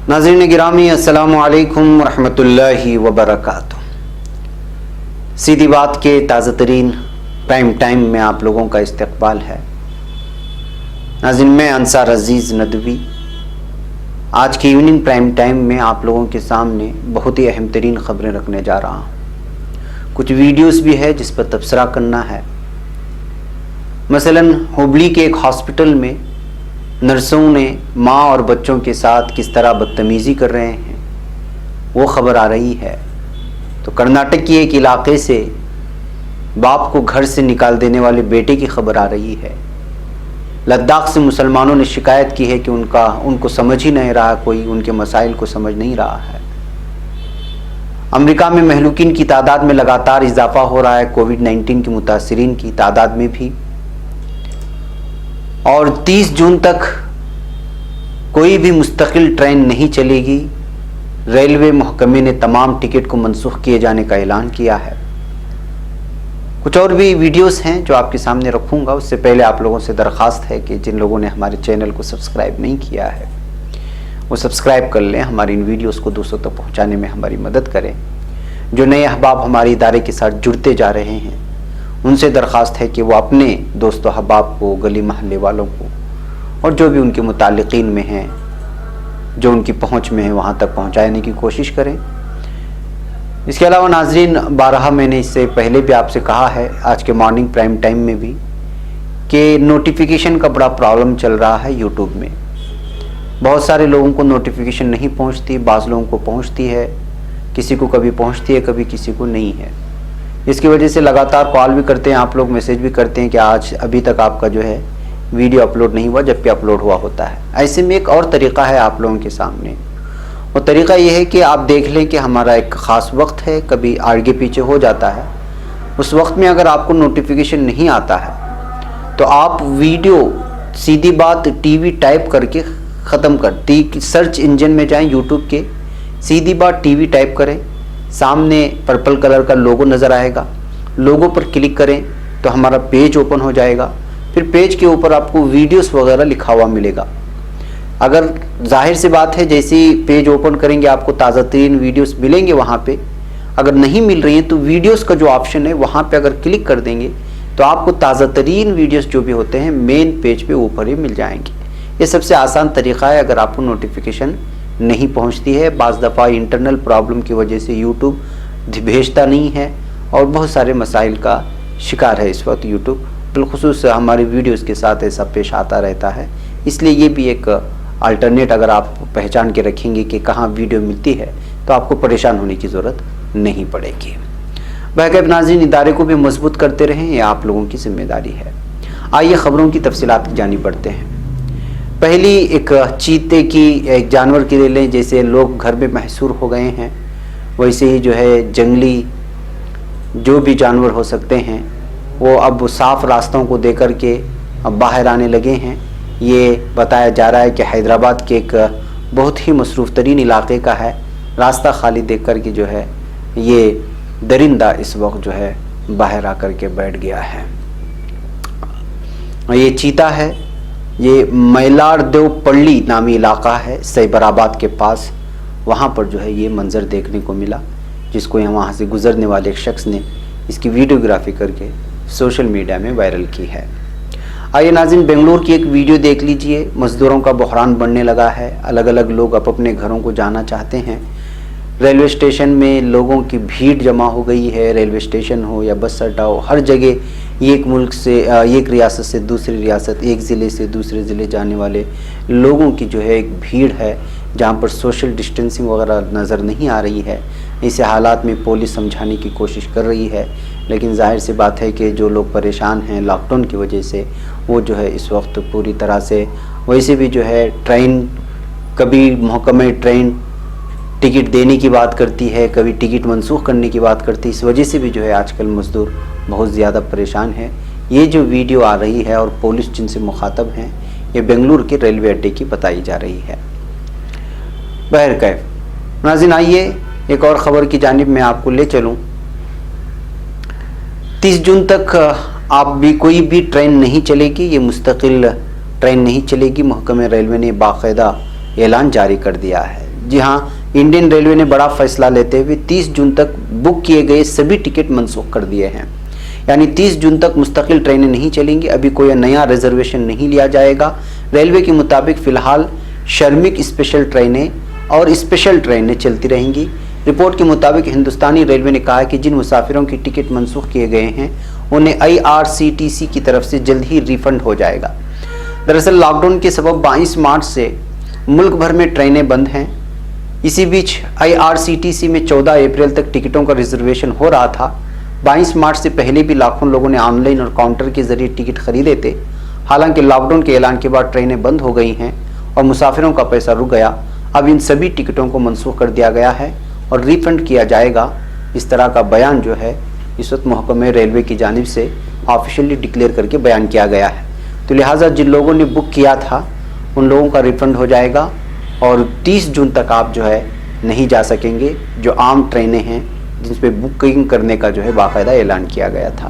ناظرین گرامی السلام علیکم ورحمۃ اللہ وبرکاتہ۔ سیدھی بات کے تازہ ترین پرائم ٹائم میں آپ لوگوں کا استقبال ہے۔ ناظرین میں انصار عزیز ندوی آج کی ایوننگ پرائم ٹائم میں آپ لوگوں کے سامنے بہت ہی اہم ترین خبریں رکھنے جا رہا ہوں۔ کچھ ویڈیوز بھی ہے جس پر تبصرہ کرنا ہے۔ مثلاً ہبلی کے ایک ہاسپٹل میں نرسوں نے ماں اور بچوں کے ساتھ کس طرح بدتمیزی کر رہے ہیں وہ خبر آ رہی ہے۔ تو کرناٹک کی ایک علاقے سے باپ کو گھر سے نکال دینے والے بیٹے کی خبر آ رہی ہے۔ لداخ سے مسلمانوں نے شکایت کی ہے کہ ان کو سمجھ ہی نہیں رہا، کوئی ان کے مسائل کو سمجھ نہیں رہا ہے۔ امریکہ میں مہلوکین کی تعداد میں لگاتار اضافہ ہو رہا ہے، کووڈ-19 کے متاثرین کی تعداد میں بھی، اور 30 جون تک کوئی بھی مستقل ٹرین نہیں چلے گی۔ ریلوے محکمے نے تمام ٹکٹ کو منسوخ کیے جانے کا اعلان کیا ہے۔ کچھ اور بھی ویڈیوز ہیں جو آپ کے سامنے رکھوں گا۔ اس سے پہلے آپ لوگوں سے درخواست ہے کہ جن لوگوں نے ہمارے چینل کو سبسکرائب نہیں کیا ہے وہ سبسکرائب کر لیں، ہماری ان ویڈیوز کو دوسروں تک پہنچانے میں ہماری مدد کریں۔ جو نئے احباب ہمارے ادارے کے ساتھ جڑتے جا رہے ہیں ان سے درخواست ہے کہ وہ اپنے دوست و احباب کو، گلی محلے والوں کو، اور جو بھی ان کے متعلقین میں ہیں، جو ان کی پہنچ میں ہیں، وہاں تک پہنچانے کی کوشش کریں۔ اس کے علاوہ ناظرین، بارہا میں نے اس سے پہلے بھی آپ سے کہا ہے، آج کے مارننگ پرائم ٹائم میں بھی، کہ نوٹیفیکیشن کا بڑا پرابلم چل رہا ہے یوٹیوب میں۔ بہت سارے لوگوں کو نوٹیفیکیشن نہیں پہنچتی، بعض لوگوں کو پہنچتی ہے، کسی کو کبھی پہنچتی ہے، کبھی کسی کو نہیں ہے۔ اس کی وجہ سے لگاتار کال بھی کرتے ہیں آپ لوگ، میسیج بھی کرتے ہیں کہ آج ابھی تک آپ کا جو ہے ویڈیو اپلوڈ نہیں ہوا، جبکہ اپلوڈ ہوا ہوتا ہے۔ ایسے میں ایک اور طریقہ ہے آپ لوگوں کے سامنے، وہ طریقہ یہ ہے کہ آپ دیکھ لیں کہ ہمارا ایک خاص وقت ہے، کبھی آگے پیچھے ہو جاتا ہے۔ اس وقت میں اگر آپ کو نوٹیفیکیشن نہیں آتا ہے تو آپ ویڈیو سیدھی بات ٹی وی ٹائپ کر کے ختم سرچ انجن میں جائیں یوٹیوب کے، سیدھی بات ٹی وی ٹائپ کریں، سامنے پرپل کلر کا لوگو نظر آئے گا، لوگو پر کلک کریں تو ہمارا پیج اوپن ہو جائے گا۔ پھر پیج کے اوپر آپ کو ویڈیوز وغیرہ لکھا ہوا ملے گا۔ اگر ظاہر سی بات ہے جیسے ہی پیج اوپن کریں گے آپ کو تازہ ترین ویڈیوز ملیں گے وہاں پہ۔ اگر نہیں مل رہی ہیں تو ویڈیوز کا جو آپشن ہے وہاں پہ اگر کلک کر دیں گے تو آپ کو تازہ ترین ویڈیوز جو بھی ہوتے ہیں مین پیج پہ اوپر ہی مل جائیں گے۔ یہ سب سے آسان طریقہ ہے اگر آپ کو نوٹیفیکیشن نہیں پہنچتی ہے۔ بعض دفعہ انٹرنل پرابلم کی وجہ سے یوٹیوب بھیجتا نہیں ہے اور بہت سارے مسائل کا شکار ہے اس وقت یوٹیوب، بالخصوص ہماری ویڈیوز کے ساتھ ایسا پیش آتا رہتا ہے۔ اس لیے یہ بھی ایک الٹرنیٹ اگر آپ پہچان کے رکھیں گے کہ کہاں ویڈیو ملتی ہے تو آپ کو پریشان ہونے کی ضرورت نہیں پڑے گی۔ باقی ناظرین، ادارے کو بھی مضبوط کرتے رہیں، یہ آپ لوگوں کی ذمہ داری ہے۔ آئیے خبروں کی تفصیلات کی جانب بڑھتے ہیں۔ پہلی ایک چیتے کی، ایک جانور کی لے لیں، جیسے لوگ گھر میں محصور ہو گئے ہیں ویسے ہی جو ہے جنگلی جو بھی جانور ہو سکتے ہیں وہ اب صاف راستوں کو دے کر کے اب باہر آنے لگے ہیں۔ یہ بتایا جا رہا ہے کہ حیدرآباد کے ایک بہت ہی مصروف ترین علاقے کا ہے، راستہ خالی دیکھ کر کے جو ہے یہ درندہ اس وقت جو ہے باہر آ کر کے بیٹھ گیا ہے۔ یہ چیتا ہے، یہ میلار دیو پلی نامی علاقہ ہے سیبرآباد کے پاس، وہاں پر جو ہے یہ منظر دیکھنے کو ملا، جس کو وہاں سے گزرنے والے ایک شخص نے اس کی ویڈیوگرافی کر کے سوشل میڈیا میں وائرل کی ہے۔ آئیے ناظرین، بنگلور کی ایک ویڈیو دیکھ لیجئے۔ مزدوروں کا بحران بڑھنے لگا ہے، الگ الگ لوگ اپنے گھروں کو جانا چاہتے ہیں۔ ریلوے اسٹیشن میں لوگوں کی بھیڑ جمع ہو گئی ہے، ریلوے اسٹیشن ہو یا بس اڈا ہو، ہر جگہ ایک ملک سے، ایک ریاست سے دوسری ریاست، ایک ضلع سے دوسرے ضلع جانے والے لوگوں کی جو ہے ایک بھیڑ ہے، جہاں پر سوشل ڈسٹینسنگ وغیرہ نظر نہیں آ رہی ہے۔ ایسے حالات میں پولیس سمجھانے کی کوشش کر رہی ہے، لیکن ظاہر سی بات ہے کہ جو لوگ پریشان ہیں لاک ڈاؤن کی وجہ سے، وہ جو ہے اس وقت پوری طرح سے، ویسے بھی جو ہے ٹرین، کبھی محکمہ ٹرین ٹکٹ دینے کی بات کرتی ہے، کبھی ٹکٹ منسوخ کرنے کی بات کرتی ہے، اس وجہ سے بھی جو ہے آج کل مزدور بہت زیادہ پریشان ہے۔ یہ جو ویڈیو آ رہی ہے اور پولیس جن سے مخاطب ہیں، یہ بنگلور کے ریلوے اڈے کی بتائی جا رہی ہے۔ بہرکیف ناظرین، آئیے ایک اور خبر کی جانب میں آپ کو لے چلوں۔ 30 جون تک آپ بھی کوئی بھی ٹرین نہیں چلے گی، یہ مستقل ٹرین نہیں چلے گی۔ محکمہ ریلوے نے باقاعدہ اعلان جاری کر دیا ہے۔ جی ہاں، انڈین ریلوے نے بڑا فیصلہ لیتے ہوئے 30 جون تک بک کیے گئے سبھی ٹکٹ منسوخ کر دیے ہیں، یعنی 30 جون تک مستقل ٹرینیں نہیں چلیں گی، ابھی کوئی نیا ریزرویشن نہیں لیا جائے گا۔ ریلوے کے مطابق فی الحال شرمک اسپیشل ٹرینیں اور اسپیشل ٹرینیں چلتی رہیں گی۔ رپورٹ کے مطابق ہندوستانی ریلوے نے کہا کہ جن مسافروں کی ٹکٹ منسوخ کیے گئے ہیں انہیں IRCTC کی طرف سے جلد ہی ریفنڈ ہو جائے گا۔ دراصل لاک ڈاؤن کے سبب 22 مارچ سے ملک بھر میں ٹرینیں بند ہیں۔ اسی بیچ IRCTC میں 14 اپریل تک ٹکٹوں کا ریزرویشن ہو رہا تھا۔ 22 مارچ سے پہلے بھی لاکھوں لوگوں نے آن لائن اور کاؤنٹر کے ذریعے ٹکٹ خریدے تھے۔ حالانکہ لاک ڈاؤن کے اعلان کے بعد ٹرینیں بند ہو گئی ہیں اور مسافروں کا پیسہ رک گیا، اب ان سبھی ٹکٹوں کو منسوخ کر دیا گیا ہے اور ریفنڈ کیا جائے گا۔ اس طرح کا بیان جو ہے اس وقت محکمہ ریلوے کی جانب سے آفیشیلی ڈکلیئر کر کے بیان کیا گیا ہے۔ تو لہٰذا جن لوگوں نے بک کیا تھا ان لوگوں کا ریفنڈ ہو جائے گا اور 30 جون تک آپ جو ہے نہیں جا سکیں گے، جو عام ٹرینیں ہیں جن پہ بکنگ کرنے کا جو ہے باقاعدہ اعلان کیا گیا تھا۔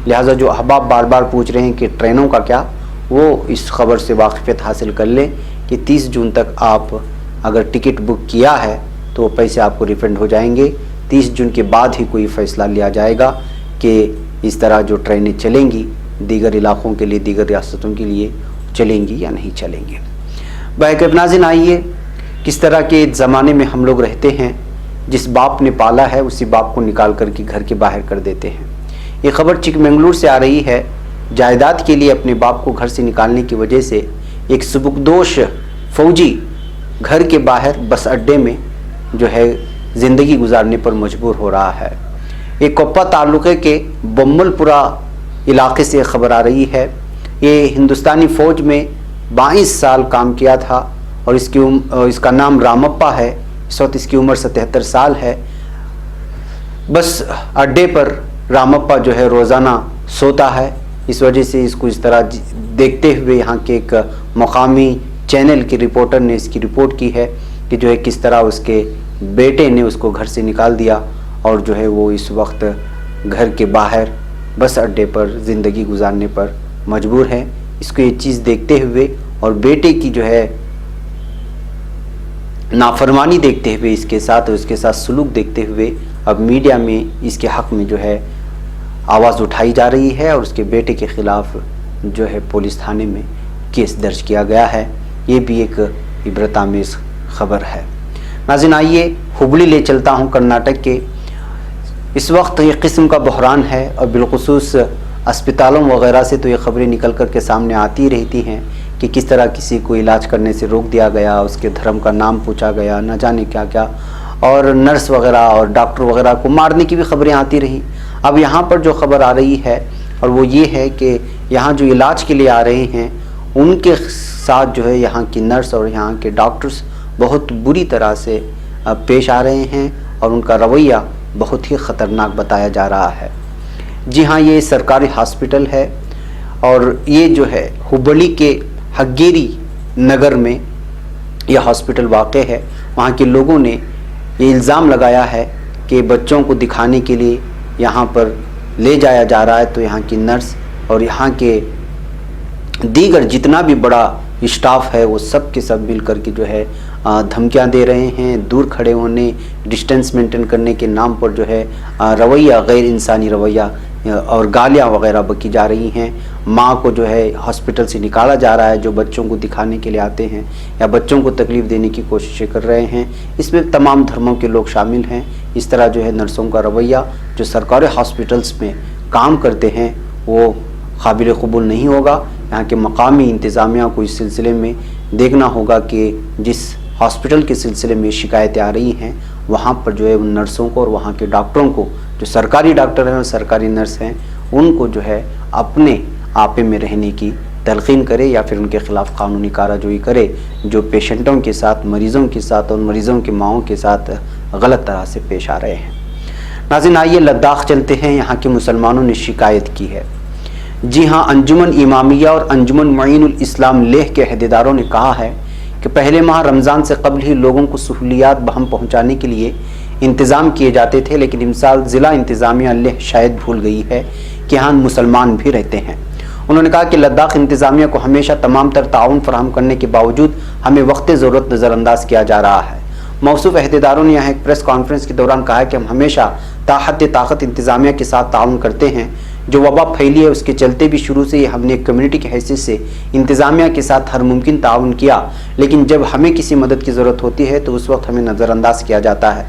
لہٰذا جو احباب بار بار پوچھ رہے ہیں کہ ٹرینوں کا کیا، وہ اس خبر سے واقفیت حاصل کر لیں کہ 30 جون تک آپ اگر ٹکٹ بک کیا ہے تو وہ پیسے آپ کو ریفنڈ ہو جائیں گے۔ 30 جون کے بعد ہی کوئی فیصلہ لیا جائے گا کہ اس طرح جو ٹرینیں چلیں گی دیگر علاقوں کے لیے، دیگر ریاستوں کے لیے چلیں گی یا نہیں چلیں گی۔ بہرکیف ناظرین، آئیے کس طرح کے زمانے میں ہم لوگ رہتے ہیں، جس باپ نے پالا ہے اسی باپ کو نکال کر کے گھر کے باہر کر دیتے ہیں۔ یہ خبر چکمنگلور سے آ رہی ہے۔ جائیداد کے لیے اپنے باپ کو گھر سے نکالنے کی وجہ سے ایک سبکدوش فوجی گھر کے باہر بس اڈے میں جو ہے زندگی گزارنے پر مجبور ہو رہا ہے۔ ایک کوپا تعلقے کے بمل پورہ علاقے سے خبر آ رہی ہے۔ یہ ہندوستانی فوج میں 22 سال کام کیا تھا اور اس کا نام رامپا ہے۔ اس وقت اس کی عمر 77 سال ہے۔ بس اڈے پر رامپا جو ہے روزانہ سوتا ہے، اس وجہ سے اس کو اس طرح دیکھتے ہوئے یہاں کے ایک مقامی چینل کے رپورٹر نے اس کی رپورٹ کی ہے کہ جو ہے کس طرح اس کے بیٹے نے اس کو گھر سے نکال دیا اور جو ہے وہ اس وقت گھر کے باہر بس اڈے پر زندگی گزارنے پر مجبور ہے۔ اس کو یہ چیز دیکھتے ہوئے اور بیٹے کی جو ہے نافرمانی دیکھتے ہوئے اس کے ساتھ اور اس کے ساتھ سلوک دیکھتے ہوئے اب میڈیا میں اس کے حق میں جو ہے آواز اٹھائی جا رہی ہے اور اس کے بیٹے کے خلاف جو ہے پولیس تھانے میں کیس درج کیا گیا ہے۔ یہ بھی ایک عبرت آمیز خبر ہے۔ ناظرین، آئیے ہبلی لے چلتا ہوں کرناٹک کے۔ اس وقت یہ قسم کا بحران ہے اور بالخصوص اسپتالوں وغیرہ سے تو یہ خبریں نکل کر کے سامنے آتی رہتی ہیں کہ کس طرح کسی کو علاج کرنے سے روک دیا گیا، اس کے دھرم کا نام پوچھا گیا، نہ جانے کیا کیا، اور نرس وغیرہ اور ڈاکٹر وغیرہ کو مارنے کی بھی خبریں آتی رہیں۔ اب یہاں پر جو خبر آ رہی ہے اور وہ یہ ہے کہ یہاں جو علاج کے لیے آ رہے ہیں ان کے ساتھ جو ہے یہاں کی نرس اور یہاں کے ڈاکٹرز بہت بری طرح سے پیش آ رہے ہیں اور ان کا رویہ بہت ہی خطرناک بتایا جا رہا ہے۔ جی ہاں، یہ سرکاری ہاسپٹل ہے اور یہ جو ہے ہبلی کے ہگیری نگر میں یہ ہاسپٹل واقع ہے۔ وہاں کے لوگوں نے یہ الزام لگایا ہے کہ بچوں کو دکھانے کے لیے یہاں پر لے جایا جا رہا ہے تو یہاں کی نرس اور یہاں کے دیگر جتنا بھی بڑا اسٹاف ہے وہ سب کے سب مل کر کے جو ہے دھمکیاں دے رہے ہیں، دور کھڑے ہونے، ڈسٹینس مینٹین کرنے کے نام پر جو ہے رویہ، غیر انسانی رویہ اور گالیاں وغیرہ بکی جا رہی ہیں۔ ماں کو جو ہے ہاسپٹل سے نکالا جا رہا ہے جو بچوں کو دکھانے کے لیے آتے ہیں یا بچوں کو تکلیف دینے کی کوششیں کر رہے ہیں۔ اس میں تمام دھرموں کے لوگ شامل ہیں۔ اس طرح جو ہے نرسوں کا رویہ جو سرکاری ہاسپٹلس میں کام کرتے ہیں وہ قابل قبول نہیں ہوگا۔ یہاں کے مقامی انتظامیہ کو اس سلسلے میں دیکھنا ہوگا کہ جس ہاسپٹل کے سلسلے میں شکایتیں آ رہی ہیں وہاں پر جو ہے ان نرسوں کو اور وہاں کے ڈاکٹروں کو، جو سرکاری ڈاکٹر ہیں اور سرکاری نرس ہیں، ان کو جو ہے اپنے آپے میں رہنے کی تلقین کرے یا پھر ان کے خلاف قانونی کارروائی کرے جو پیشنٹوں کے ساتھ، مریضوں کے ساتھ اور مریضوں کے ماؤں کے ساتھ غلط طرح سے پیش آ رہے ہیں۔ ناظرین، آئیے لداخ چلتے ہیں۔ یہاں کے مسلمانوں نے شکایت کی ہے۔ جی ہاں، انجمن امامیہ اور انجمن معین الاسلام لیہ کے عہدیداروں نے کہا ہے کہ پہلے ماہ رمضان سے قبل ہی لوگوں کو سہولیات بہم پہنچانے کے لیے انتظام کیے جاتے تھے، لیکن امسال ضلع انتظامیہ لیہ شاید بھول گئی ہے کہ یہاں مسلمان بھی رہتے ہیں۔ انہوں نے کہا کہ لداخ انتظامیہ کو ہمیشہ تمام تر تعاون فراہم کرنے کے باوجود ہمیں وقت ضرورت نظر انداز کیا جا رہا ہے۔ موصوف عہدیداروں نے یہاں ایک پریس کانفرنس کے دوران کہا کہ ہم ہمیشہ تاحد طاقت انتظامیہ کے ساتھ تعاون کرتے ہیں. جو وبا پھیلی ہے اس کے چلتے بھی شروع سے ہم نے ایک کمیونٹی کی حیثیت سے انتظامیہ کے ساتھ ہر ممکن تعاون کیا, لیکن جب ہمیں کسی مدد کی ضرورت ہوتی ہے تو اس وقت ہمیں نظر انداز کیا جاتا ہے.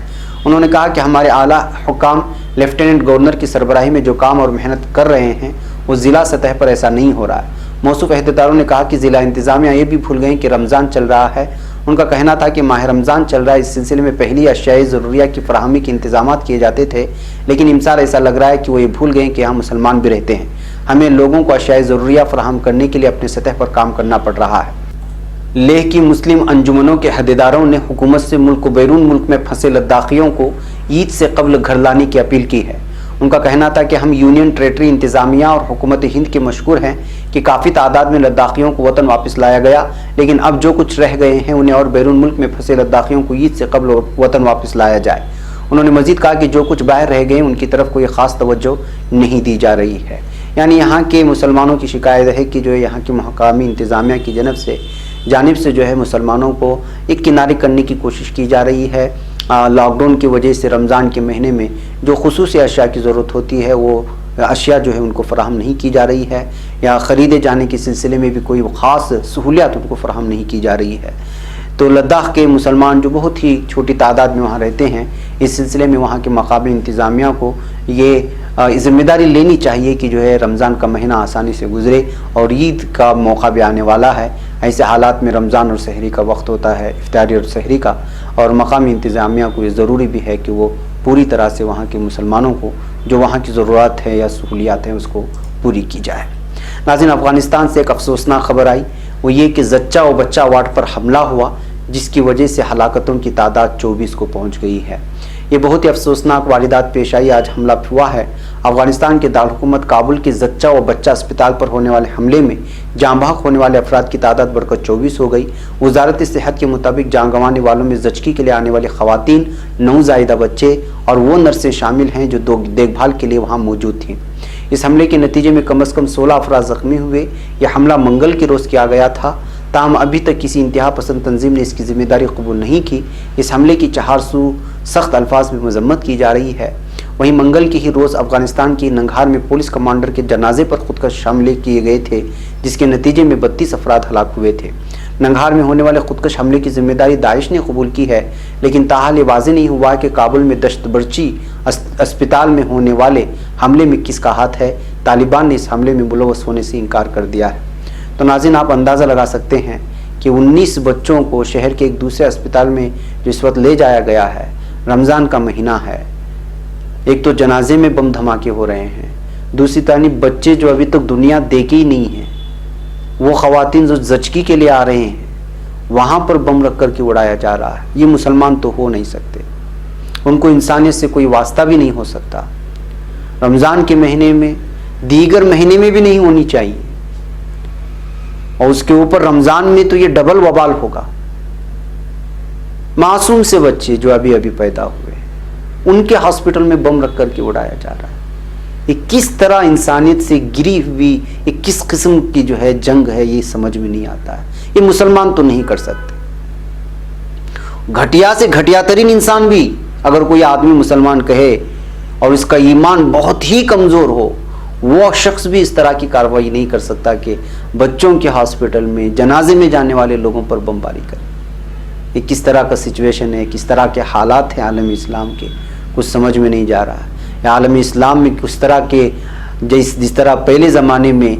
انہوں نے کہا کہ ہمارے اعلیٰ حکام لیفٹیننٹ گورنر کی سربراہی میں جو کام اور محنت کر رہے ہیں وہ ضلع سطح پر ایسا نہیں ہو رہا ہے. موصوف عہدیداروں نے کہا کہ ضلع انتظامیہ یہ بھی بھول گئے کہ رمضان چل رہا ہے. ان کا کہنا تھا کہ ماہ رمضان چل رہا ہے, اس سلسلے میں پہلی اشیاء ضروریہ کی فراہمی کے انتظامات کیے جاتے تھے, لیکن امسال ایسا لگ رہا ہے کہ وہ یہ بھول گئے کہ ہم مسلمان بھی رہتے ہیں. ہمیں لوگوں کو اشیاء ضروریہ فراہم کرنے کے لیے اپنے سطح پر کام کرنا پڑ رہا ہے. لیہ کی مسلم انجمنوں کے عہدیداروں نے حکومت سے ملک و بیرون ملک میں پھنسے لداخیوں کو عید سے قبل گھر لانے کی اپیل کی ہے. ان کا کہنا تھا کہ ہم یونین ٹریٹری انتظامیہ اور حکومت ہند کے مشکور ہیں کہ کافی تعداد میں لداخیوں کو وطن واپس لایا گیا, لیکن اب جو کچھ رہ گئے ہیں انہیں اور بیرون ملک میں پھنسے لداخیوں کو عید سے قبل وطن واپس لایا جائے. انہوں نے مزید کہا کہ جو کچھ باہر رہ گئے ان کی طرف کوئی خاص توجہ نہیں دی جا رہی ہے. یعنی یہاں کے مسلمانوں کی شکایت ہے کہ جو یہاں کی مقامی انتظامیہ کی جانب سے جو ہے مسلمانوں کو ایک کنارے کرنے کی کوشش کی جا رہی ہے. لاک ڈاؤن کی وجہ سے رمضان کے مہینے میں جو خصوصی اشیاء کی ضرورت ہوتی ہے وہ اشیاء جو ہے ان کو فراہم نہیں کی جا رہی ہے, یا خریدے جانے کے سلسلے میں بھی کوئی خاص سہولیات ان کو فراہم نہیں کی جا رہی ہے. تو لداخ کے مسلمان جو بہت ہی چھوٹی تعداد میں وہاں رہتے ہیں, اس سلسلے میں وہاں کے مقامی انتظامیہ کو یہ ذمہ داری لینی چاہیے کہ جو ہے رمضان کا مہینہ آسانی سے گزرے اور عید کا موقع بھی آنے والا ہے. ایسے حالات میں رمضان اور سحری کا وقت ہوتا ہے, افطاری اور سحری کا, اور مقامی انتظامیہ کو یہ ضروری بھی ہے کہ وہ پوری طرح سے وہاں کے مسلمانوں کو جو وہاں کی ضرورت ہے یا سہولیات ہیں اس کو پوری کی جائے. ناظرین, افغانستان سے ایک افسوسناک خبر آئی, وہ یہ کہ زچہ و بچہ وارڈ پر حملہ ہوا جس کی وجہ سے ہلاکتوں کی تعداد 24 کو پہنچ گئی ہے. یہ بہت ہی افسوسناک واردات پیش آئی. آج حملہ ہوا ہے. افغانستان کے دارالحکومت کابل کے زچہ و بچہ اسپتال پر ہونے والے حملے میں جاں بحق ہونے والے افراد کی تعداد بڑھ کر 24 ہو گئی. وزارت صحت کے مطابق جاں گنوانے والوں میں زچگی کے لیے آنے والی خواتین, نوزائیدہ بچے اور وہ نرسیں شامل ہیں جو دیکھ بھال کے لیے وہاں موجود تھیں. اس حملے کے نتیجے میں کم از کم 16 افراد زخمی ہوئے. یہ حملہ منگل کے روز کیا گیا تھا. تاہم ابھی تک کسی انتہا پسند تنظیم نے اس کی ذمہ داری قبول نہیں کی. اس حملے کی 400 سخت الفاظ میں مذمت کی جا رہی ہے. وہیں منگل کے ہی روز افغانستان کی ننگھار میں پولیس کمانڈر کے جنازے پر خودکش حملے کیے گئے تھے, جس کے نتیجے میں 32 افراد ہلاک ہوئے تھے. ننگھار میں ہونے والے خودکش حملے کی ذمہ داری داعش نے قبول کی ہے, لیکن تاحال یہ واضح نہیں ہوا کہ کابل میں دشت برچی اسپتال میں ہونے والے حملے میں کس کا ہاتھ ہے. طالبان نے اس حملے میں ملوث ہونے سے انکار کر دیا ہے. تو ناظرین, آپ اندازہ لگا سکتے ہیں کہ 19 بچوں کو شہر کے ایک دوسرے اسپتال میں جو اس وقت لے جایا گیا ہے, رمضان کا مہینہ ہے, ایک تو جنازے میں بم دھماکے ہو رہے ہیں, دوسری طرف بچے جو ابھی تک دنیا دیکھے ہی نہیں ہیں, وہ خواتین جو زچگی کے لیے آ رہے ہیں وہاں پر بم رکھ کر کے اڑایا جا رہا ہے. یہ مسلمان تو ہو نہیں سکتے, ان کو انسانیت سے کوئی واسطہ بھی نہیں ہو سکتا. رمضان کے مہینے میں, دیگر مہینے میں بھی نہیں ہونی چاہیے, اور اس کے اوپر رمضان میں تو یہ ڈبل وبال ہوگا. معصوم سے بچے جو ابھی پیدا ہوئے, ان کے ہاسپٹل میں بم رکھ کر کے اڑایا جا رہا ہے. یہ کس طرح انسانیت سے گری ہوئی یہ کس قسم کی جو ہے جنگ ہے, یہ سمجھ میں نہیں آتا ہے. یہ مسلمان تو نہیں کر سکتے. گھٹیا سے گھٹیا ترین انسان بھی اگر کوئی آدمی مسلمان کہے اور اس کا ایمان بہت ہی کمزور ہو, وہ شخص بھی اس طرح کی کارروائی نہیں کر سکتا کہ بچوں کے ہاسپٹل میں جنازے میں جانے والے لوگوں پر بمباری کرے. یہ کس طرح کا سچویشن ہے, کس طرح کے حالات ہیں عالم اسلام کے, کچھ سمجھ میں نہیں جا رہا ہے. عالم اسلام میں کس طرح کے, جس طرح پہلے زمانے میں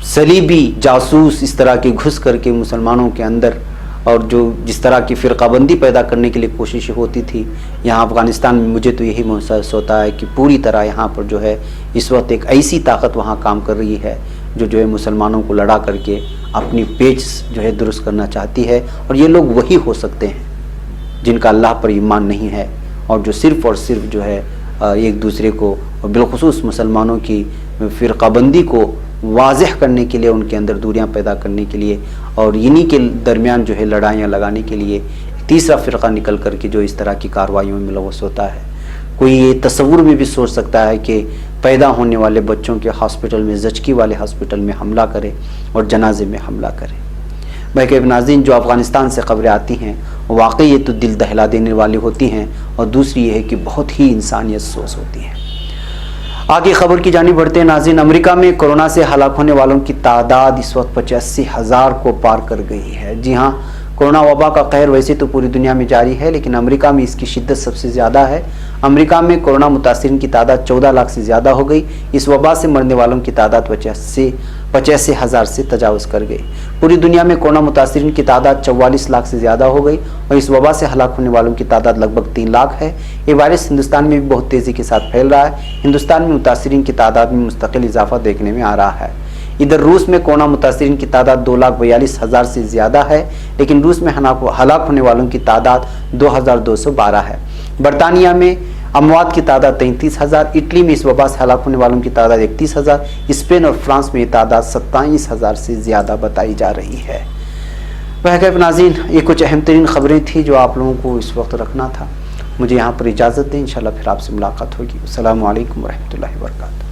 صلیبی جاسوس اس طرح کے گھس کر کے مسلمانوں کے اندر اور جو جس طرح کی فرقہ بندی پیدا کرنے کے لیے کوششیں ہوتی تھی, یہاں افغانستان میں مجھے تو یہی محسوس ہوتا ہے کہ پوری طرح یہاں پر جو ہے اس وقت ایک ایسی طاقت وہاں کام کر رہی ہے جو ہے مسلمانوں کو لڑا کر کے اپنی پیچ جو ہے درست کرنا چاہتی ہے. اور یہ لوگ وہی ہو سکتے ہیں جن کا اللہ پر ایمان نہیں ہے, اور جو صرف اور صرف جو ہے ایک دوسرے کو, اور بالخصوص مسلمانوں کی فرقہ بندی کو واضح کرنے کے لیے, ان کے اندر دوریاں پیدا کرنے کے لیے, اور انہی کے درمیان جو ہے لڑائیاں لگانے کے لیے تیسرا فرقہ نکل کر کے جو اس طرح کی کارروائیوں میں ملوث ہوتا ہے. کوئی یہ تصور میں بھی سوچ سکتا ہے کہ پیدا ہونے والے بچوں کے ہاسپٹل میں, زچگی والے ہاسپٹل میں حملہ کرے اور جنازے میں حملہ کرے. بلکہ ناظرین جو افغانستان سے خبریں آتی ہیں واقعی یہ تو دل دہلا دینے والی ہوتی ہیں، اور دوسری یہ ہے کہ بہت ہی انسانیت سوز ہوتی ہیں۔ آگے خبر کی جانب بڑھتے ہیں ناظرین۔ امریکہ میں کورونا سے ہلاک ہونے والوں کی تعداد اس وقت 85,000 کو پار کر گئی ہے۔ جی ہاں، کورونا وبا کا قہر ویسے تو پوری دنیا میں جاری ہے، لیکن امریکہ میں اس کی شدت سب سے زیادہ ہے۔ امریکہ میں کورونا متاثرین کی تعداد 14 لاکھ سے زیادہ ہو گئی۔ اس وبا سے مرنے والوں کی تعداد 85,000 سے تجاوز کر گئی۔ پوری دنیا میں کورونا متاثرین کی تعداد 44 لاکھ سے زیادہ ہو گئی، اور اس وبا سے ہلاک ہونے والوں کی تعداد لگ بھگ 3 لاکھ ہے۔ یہ وائرس ہندوستان میں بھی بہت تیزی کے ساتھ پھیل رہا ہے۔ ہندوستان میں متاثرین کی تعداد میں مستقل اضافہ دیکھنے میں آ رہا ہے۔ ادھر روس میں کورونا متاثرین کی تعداد 2,42,000 سے زیادہ ہے، لیکن روس میں ہلاک ہونے والوں کی تعداد 2,212 ہے۔ برطانیہ میں اموات کی تعداد 33,000، اٹلی میں اس وبا سے ہلاک ہونے والوں کی تعداد 31,000، اسپین اور فرانس میں یہ تعداد 27,000 سے زیادہ بتائی جا رہی ہے۔ بہرکیف ناظرین، یہ کچھ اہم ترین خبریں تھیں جو آپ لوگوں کو اس وقت رکھنا تھا۔ مجھے یہاں پر اجازت دیں، انشاءاللہ پھر آپ سے ملاقات ہوگی۔ السلام علیکم ورحمۃ اللہ وبرکاتہ۔